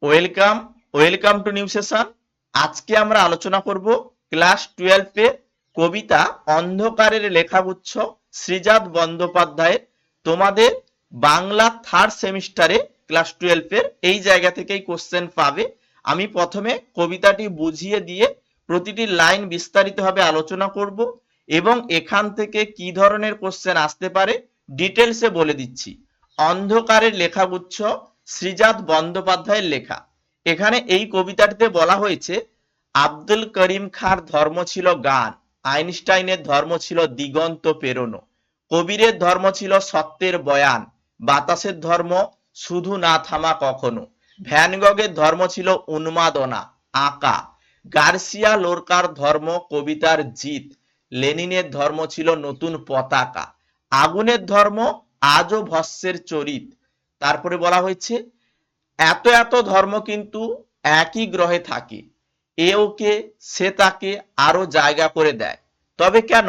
Welcome welcome to new session. আজকে আমরা আলোচনা করব ক্লাস 12 এর কবিতা অন্ধকারের লেখাগুচ্ছ শ্রীজাত বন্দ্যোপাধ্যায়ের। তোমাদের বাংলা থার্ড সেমিস্টারে ক্লাস 12 এর এই জায়গা থেকেই কোশ্চেন পাবে। আমি প্রথমে কবিতাটি বুঝিয়ে দিয়ে প্রতিটি লাইন বিস্তারিতভাবে আলোচনা করব এবং এখান থেকে কি ধরনের কোশ্চেন আসতে পারে ডিটেলসে বলে দিচ্ছি। অন্ধকারের লেখাগুচ্ছ শ্রীজাত বন্দ্যোপাধ্যায়ের লেখা। এখানে এই কবিতাটিতে বলা হয়েছে আব্দুল করিম খাঁর ধর্ম ছিল গান, আইনস্টাইনের ধর্ম ছিল দিগন্ত পেরোনো, কবিরের ধর্ম ছিল সত্যের বয়ান, বাতাসের ধর্ম শুধু না থামা কখনো, ভ্যান গগের ধর্ম ছিল উন্মাদনা আঁকা, গার্সিয়া লোরকার ধর্ম কবিতার জিত, লেনিনের ধর্ম ছিল নতুন পতাকা, আগুনের ধর্ম আজও ভস্মের চরিত। তারপরে বলা হয়েছে এত এত ধর্ম কিন্তু একই গ্রহে থাকে, এ ওকে সে তাকে আরো জায়গা করে দেয়, তবে কেন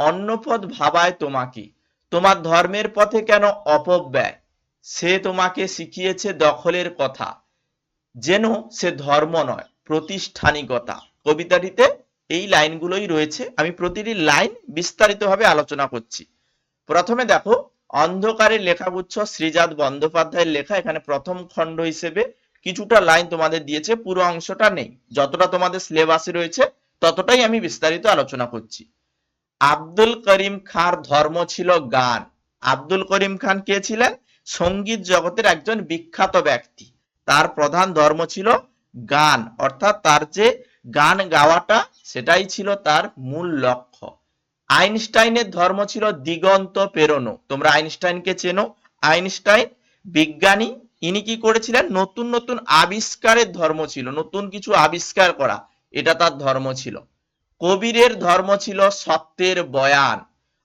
অন্য পথ ভাবায় তোমাকে, তোমার ধর্মের পথে কেন অপব্যয়, সে তোমাকে শিখিয়েছে দখলের কথা, যেন সে ধর্ম নয় প্রতিষ্ঠানিকতা। কবিতাটিতে এই লাইনগুলোই রয়েছে, আমি প্রতিটি লাইন বিস্তারিতভাবে আলোচনা করছি। প্রথমে দেখো, অন্ধকারের লেখাগুচ্ছ শ্রীজাত বন্দ্যোপাধ্যায়ের লেখা। এখানে প্রথম খণ্ড হিসেবে কিছুটা লাইন তোমাদের দিয়েছে, পুরো অংশটা নেই, যতটা তোমাদের সিলেবাসে রয়েছে ততটাই আমি বিস্তারিত আলোচনা করছি। আব্দুল করিম খাঁর ধর্ম ছিল গান। আব্দুল করিম খান কে ছিলেন? সঙ্গীত জগতের একজন বিখ্যাত ব্যক্তি। তার প্রধান ধর্ম ছিল গান, অর্থাৎ তার যে গান গাওয়াটা সেটাই ছিল তার মূল লক্ষ্য। আইনস্টাইনের ধর্ম ছিল দিগন্ত পেরোনো। তোমরা আইনস্টাইনকে চেনো। আইনস্টাইন বিজ্ঞানী, ইনি কি করেছিলেন? নতুন নতুন আবিষ্কারের ধর্ম ছিল, নতুন কিছু আবিষ্কার করা, এটা তার ধর্ম ছিল। কবিরের ধর্ম ছিল সত্যের বয়ান,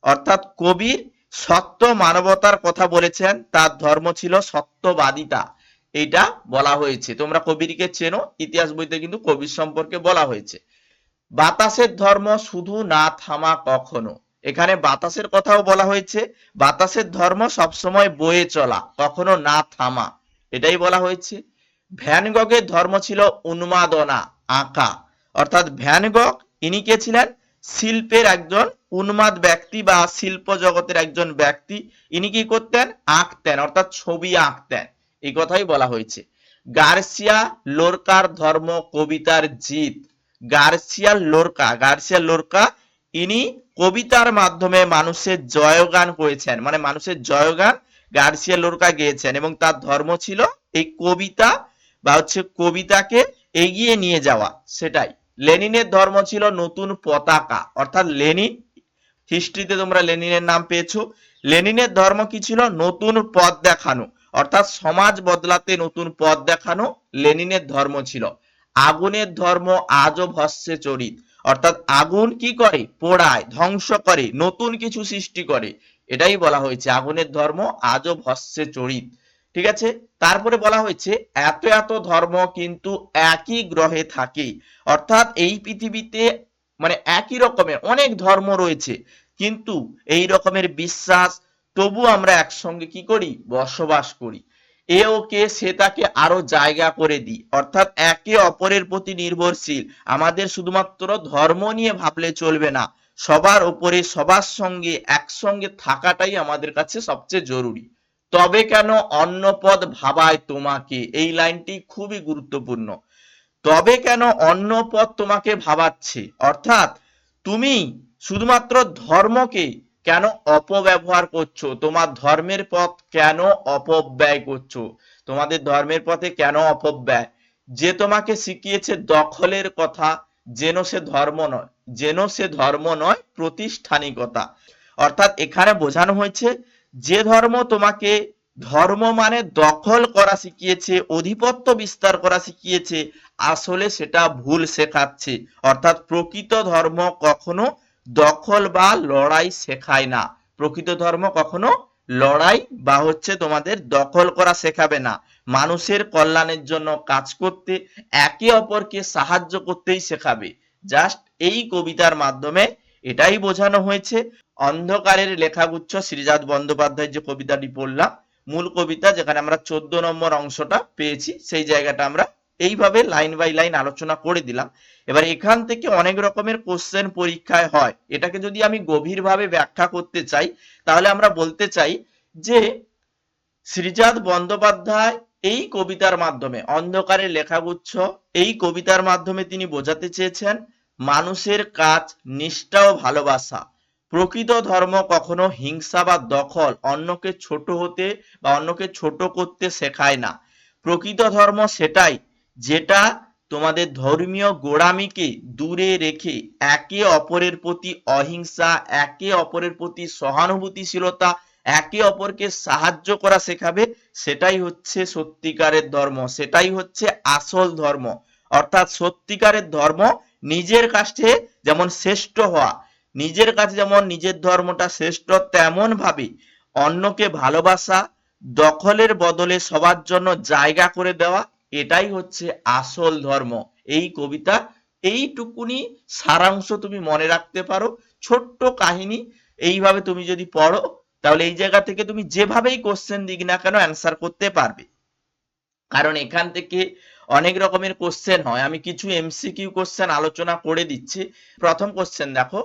অর্থাৎ কবির সত্য মানবতার কথা বলেছেন, তার ধর্ম ছিল সত্যবাদিতা, এটা বলা হয়েছে। তোমরা কবিরকে চেনো, ইতিহাস বইতে কিন্তু কবির সম্পর্কে বলা হয়েছে। বাতাসের ধর্ম শুধু না থামা কখনো, এখানে বাতাসের কথাও বলা হয়েছে। বাতাসের ধর্ম সবসময় বয়ে চলা, কখনো না থামা, এটাই বলা হয়েছে। ভ্যান গগের ধর্ম ছিল উন্মাদনা আঁকা, অর্থাৎ ভ্যান গগ ইনি কে ছিলেন? শিল্পের একজন উন্মাদ ব্যক্তি বা শিল্প জগতের একজন ব্যক্তি। ইনি কি করতেন? আঁকতেন, অর্থাৎ ছবি আঁকতেন, এই কথাই বলা হয়েছে। গার্সিয়া লোরকার ধর্ম কবিতার জিত। গার্সিয়া লোরকা ইনি কবিতার মাধ্যমে মানুষের জয়গান করেছেন, মানে মানুষের জয়গান গার্সিয়া লোরকা গেয়েছেন, এবং তার ধর্ম ছিল এই কবিতা বা কবিতাকে এগিয়ে নিয়ে যাওয়া, সেটাই। লেনিনের ধর্ম ছিল নতুন পতাকা, অর্থাৎ লেনিন, হিস্ট্রিতে তোমরা লেনিনের নাম পেয়েছো। লেনিনের ধর্ম কি ছিল? নতুন পথ দেখানো, অর্থাৎ সমাজ বদলাতে নতুন পথ দেখানো লেনিনের ধর্ম ছিল। আগুনের ধর্ম আজও ভস্মে চরিত, অর্থাৎ আগুন কি করে? পোড়ায়, ধ্বংস করে, নতুন কিছু সৃষ্টি করে, এটাই বলা হয়েছে আগুনের ধর্ম আজও ভস্মে চরিত। ঠিক আছে। তারপরে বলা হয়েছে এত এত ধর্ম কিন্তু একই গ্রহে থাকে, অর্থাৎ এই পৃথিবীতে মানে একই রকমের অনেক ধর্ম রয়েছে, কিন্তু এই রকমের বিশ্বাস তবু আমরা একসঙ্গে কি করি? বসবাস করি। এ ওকে সে তাকে আরো জায়গা করে দিই, অর্থাৎ একে অপরের প্রতি নির্ভরশীল। আমাদের শুধুমাত্র ধর্ম নিয়ে ভাবলে চলবে না, সবার উপরে সবার সঙ্গে একসঙ্গে থাকাটাই আমাদের কাছে সবচেয়ে জরুরি। তবে কেন অন্য পথ ভাবায় তোমাকে, এই লাইনটি খুবই গুরুত্বপূর্ণ। তবে কেন অন্য পথ তোমাকে ভাবাচ্ছে, অর্থাৎ তুমি শুধুমাত্র ধর্মকে কেন অপব্যবহার করছো, তোমার ধর্মের পথ কেন অপব্যয় করছো, তোমাদের ধর্মের পথে কেন অপব্যয়? যে তোমাকে শিখিয়েছে দখলের কথা, যেন সে ধর্ম নয়, যেন সে ধর্ম নয় প্রতিষ্ঠানিকতা। অর্থাৎ এখানে বোঝানো হয়েছে যে ধর্ম তোমাকে ধর্ম মানে দখল করা শিখিয়েছে, অধিপত্য বিস্তার করা শিখিয়েছে, আসলে সেটা ভুল শেখাচ্ছে। অর্থাৎ প্রকৃত ধর্ম কখনো দখল বা লড়াই শেখায় না। প্রকৃত ধর্ম কখনো লড়াই বা তোমাদের দখল করা শেখাবে না, মানুষের কল্যাণের জন্য কাজ করতে, একে অপরকে সাহায্য করতেই শেখাবে। জাস্ট এই কবিতার মাধ্যমে এটাই বোঝানো হয়েছে। অন্ধকারের লেখাগুচ্ছ শ্রীজাত বন্দ্যোপাধ্যায়ের যে কবিতাটি পড়লাম, মূল কবিতা যেখানে আমরা 14 নম্বর অংশটা পেয়েছি সেই জায়গাটা আমরা এইভাবে লাইন বাই লাইন আলোচনা করে দিলাম। এবার এখান থেকে অনেক রকমের কোশ্চেন পরীক্ষায় হয়, এটাকে যদি আমি গভীরভাবে ব্যাখ্যা করতে চাই তাহলে আমরা বলতে চাই যে শ্রীজাত বন্দ্যোপাধ্যায় এই কবিতার মাধ্যমে, অন্ধকারের লেখাগুচ্ছ এই কবিতার মাধ্যমে তিনি বোঝাতে চেয়েছেন মানুষের কাজ নিষ্ঠা ও ভালোবাসা। প্রকৃত ধর্ম কখনো হিংসা বা দখল, অন্যকে ছোট হতে বা অন্যকে ছোট করতে শেখায় না। প্রকৃত ধর্ম সেটাই যেটা তোমাদের ধর্মীয় গোঁড়ামিকে দূরে রেখে একে অপরের প্রতি অহিংসা, একে অপরের প্রতি সহানুভূতিশীলতা, একে অপরকে সাহায্য করা শেখাবে। সেটাই হচ্ছে সত্যিকারের ধর্ম, সেটাই হচ্ছে আসল ধর্ম। অর্থাৎ সত্যিকারের ধর্ম নিজের কাছে যেমন শ্রেষ্ঠ হওয়া, নিজের কাছে যেমন নিজের ধর্মটা শ্রেষ্ঠ, তেমন ভাবে অন্যকে ভালোবাসা, দখলের বদলে সবার জন্য জায়গা করে দেওয়া, এটাই হচ্ছে আসল ধর্ম। এই কবিতা এইটুকুনি সারাংশ তুমি মনে রাখতে পারো, ছোট্ট কাহিনী। এইভাবে তুমি যদি পড়ো তাহলে এই জায়গা থেকে তুমি যেভাবেই কোশ্চেন দিক না কেন অ্যান্সার করতে পারবে। কারণ এখান থেকে অনেক রকমের কোশ্চেন হয়, আমি কিছু এমসিকিউ কোশ্চেন আলোচনা করে দিচ্ছি। প্রথম কোশ্চেন দেখো,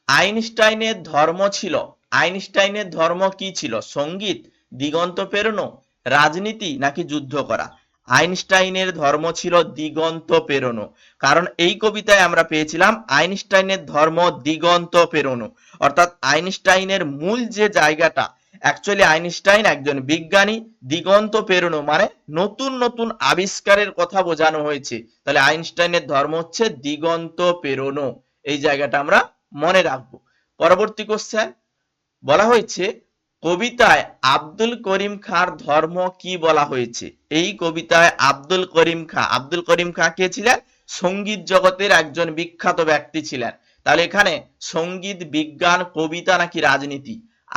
আইনস্টাইনের ধর্ম ছিল, আইনস্টাইনের ধর্ম কি ছিল? সঙ্গীত, দিগন্ত পেরোনো, রাজনীতি নাকি যুদ্ধ করা? আইনস্টাইনের ধর্ম ছিল দিগন্ত পেরোনো। কারণ এই কবিতায় আমরা পেয়েছিলাম আইনস্টাইনের ধর্ম দিগন্ত পেরোনো। অর্থাৎ আইনস্টাইনের মূল যে জায়গাটা, অ্যাকচুয়ালি আইনস্টাইন একজন বিজ্ঞানী, দিগন্ত পেরোনো মানে নতুন নতুন আবিষ্কারের কথা বোঝানো হয়েছে। তাহলে আইনস্টাইনের ধর্ম হচ্ছে দিগন্ত পেরোনো, এই জায়গাটা আমরা মনে রাখবো। পরবর্তী কোশ্চেন বলা হয়েছে কবিতায় আব্দুল করিম খাঁর ধর্ম কি বলা হয়েছে? এই কবিতায় আব্দুল করিম খাঁ কে ছিলেন? সঙ্গীত জগতের একজন বিখ্যাত ব্যক্তি ছিলেন। তাহলে এখানে সঙ্গীত, বিজ্ঞান, কবিতা নাকি রাজনীতি?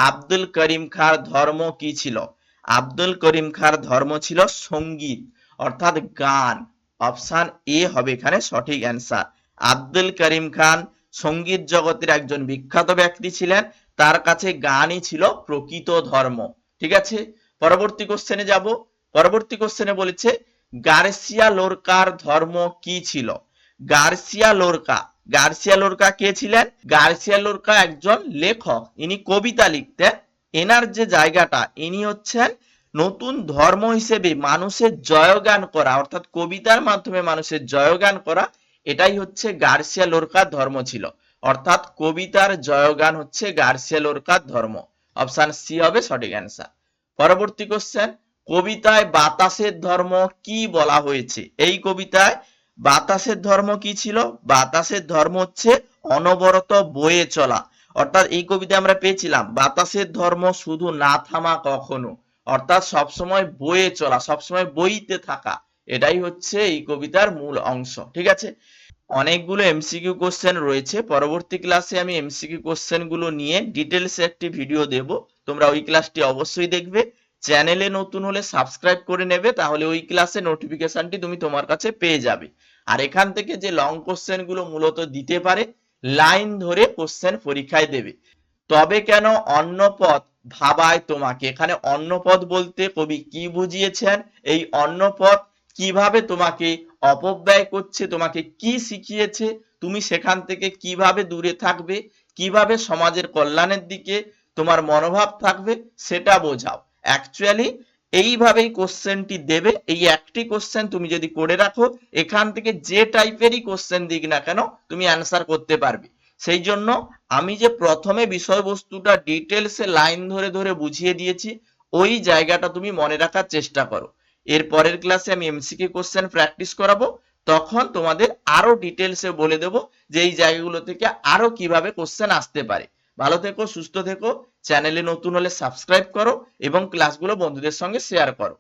আব্দুল করিম খাঁর ধর্ম কি ছিল? আব্দুল করিম খাঁর ধর্ম ছিল সঙ্গীত, অর্থাৎ গান। অপশন এ হবে এখানে সঠিক অ্যান্সার। আব্দুল করিম খান সঙ্গীত জগতের একজন বিখ্যাত ব্যক্তি ছিলেন, তার কাছে গানই ছিল প্রকৃত ধর্ম। ঠিক আছে, পরবর্তী কোশ্চেনে যাব। পরবর্তী কোশ্চেনে বলেছে গার্সিয়া লোরকার ধর্ম কি ছিল? গার্সিয়া লোরকা কে ছিলেন? গার্সিয়া লোরকা একজন লেখক, ইনি কবিতা লিখতেন। এনার যে জায়গাটা, ইনি হচ্ছেন নতুন ধর্ম হিসেবে মানুষের জয়গান করা, অর্থাৎ কবিতার মাধ্যমে মানুষের জয়গান করা, এটাই হচ্ছে গার্সিয়া লোরকার ধর্ম ছিল। অর্থাৎ কবিতার জয়গান হচ্ছে গার্সিয়া লোরকার ধর্ম। অপশন সি হবে সঠিক অ্যান্সার। পরবর্তী কোশ্চেন, কবিতায় বাতাসের ধর্ম কি বলা হয়েছে? এই কবিতায় বাতাসের ধর্ম কি ছিল? বাতাসের ধর্ম হচ্ছে অনবরত বয়ে চলা। অর্থাৎ এই কবিতায় আমরা পেয়েছিলাম বাতাসের ধর্ম শুধু না থামা কখনো, অর্থাৎ সবসময় বয়ে চলা, সবসময় বইতে থাকা, এটাই হচ্ছে এই কবিতার মূল অংশ। ঠিক আছে, অনেকগুলো এমসিকিউ কোশ্চেন রয়েছে, পরবর্তী ক্লাসে আমি এমসিকিউ কোশ্চেন গুলো নিয়ে ডিটেলসে একটি ভিডিও দেব, তোমরা ওই ক্লাসটি অবশ্যই দেখবে। চ্যানেলে নতুন হলে সাবস্ক্রাইব করে নেবে, তাহলে ওই ক্লাসের নোটিফিকেশনটি তুমি তোমার কাছে পেয়ে যাবে। আর এখান থেকে যে লং কোশ্চেন গুলো মূলত দিতে পারে, লাইন ধরে কোশ্চেন পরীক্ষায় দেবে। তবে কেন অন্য পথ ভাবায় তোমাকে, এখানে অন্য পথ বলতে কবি কি বুঝিয়েছেন, এই অন্য পথ কিভাবে তোমাকে অপব্যয় করছে, তোমাকে কি শিখিয়েছে, তুমি সেখান থেকে কিভাবে দূরে থাকবে, কিভাবে সমাজের কল্যাণের দিকে তোমার মনোভাব থাকবে, সেটা বোঝাও। অ্যাকচুয়ালি এইভাবেই কোশ্চেনটি দেবে। এই একটি কোশ্চেন তুমি যদি করে রাখো, এখান থেকে যে টাইপেরই কোশ্চেন দিক না কেন তুমি অ্যান্সার করতে পারবে। সেই জন্য আমি যে প্রথমে বিষয়বস্তুটা ডিটেলসে লাইন ধরে ধরে বুঝিয়ে দিয়েছি, ওই জায়গাটা তুমি মনে রাখার চেষ্টা করো। এর পরের ক্লাসে আমি এমসিকিউ কোশ্চেন প্র্যাকটিস করাবো, তখন তোমাদের আরো ডিটেলসে বলে দেবো যে এই জায়গাগুলো থেকে আরো কিভাবে কোশ্চেন আসতে পারে। ভালো থেকো, সুস্থ থেকো, চ্যানেলে নতুন হলে সাবস্ক্রাইব করো এবং ক্লাসগুলো বন্ধুদের সঙ্গে শেয়ার করো।